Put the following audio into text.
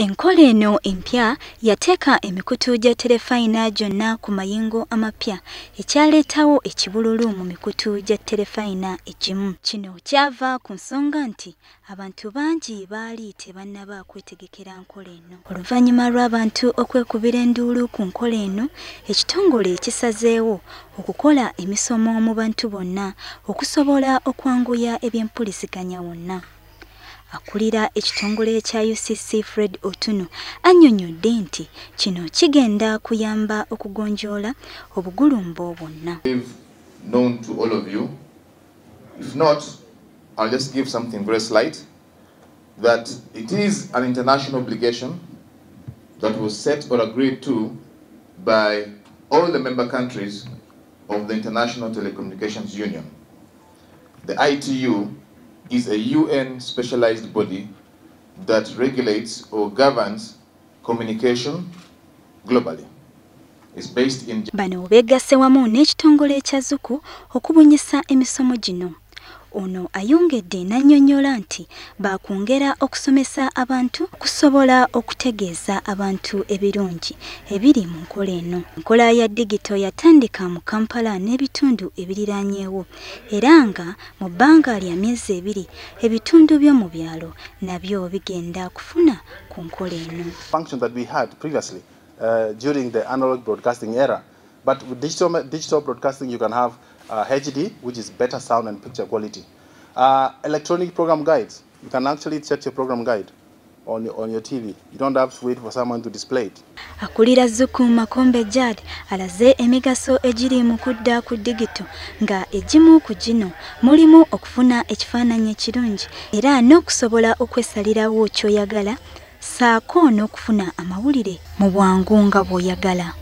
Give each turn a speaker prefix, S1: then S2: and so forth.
S1: Enkola eno empya yateeka emikutu gya terefayina gyonna ku mayengo amapya ekyaleetawo ekibululu mu mikutu gya terefayina egimu. Kino kyava ku nsonga nti abantu bangi baali tebannaba kwetegekera nkola eno. Oluvannyuma lw'abantu okwekubira enduulu ku nkola eno, ekitongole kisazeewo okukola emisomo mu bantu bonna okusobola okwanguya eby'empuliziganya wonna. Akulira ekitongole ekya UCC Fred Otuno annyonnyodde nti kino kigenda kuyamba okugonjoola obugulumbo bwonna.
S2: Known to all of you. If not, I'll just give something very slight, that it is an international obligation that was set or agreed to by all the member countries of the International Telecommunications Union. The ITU is a UN specialized body that regulates or governs communication globally. It's based in
S1: Bano begasse wamu n'ekitongole ekya Zuku okubunyisa emisomo gino. Ono ayongedde n'annyonnyola nti baakwongera okusomesa abantu okusobola okutegeeza abantu ebirungi ebiri mu nkola eno. Enkola ya digito yatandika mu Kampala n'ebitundu ebiriraanyeewo era nga mu bbanga lya myezi 2 ebitundu by'omu byalo nabyo bigenda kufuna ku nkola eno.
S3: Function that we had previously during the analog broadcasting era, but with digital broadcasting you can have HD, which is better sound and picture quality. Electronic program guides. You can actually set your program guide on your TV. You don't have to wait for someone to display it.
S1: Akulira Zuku Makombe Jad alaze emigaso egiri mu kudda ku digito nga egimu ku gino mulimu okufuna ekifaananyi ekirungi era n'okusobola okwesalirawo ky'oyagala saako n'okufuna amawulire mu bwangu nga bw'oyagala.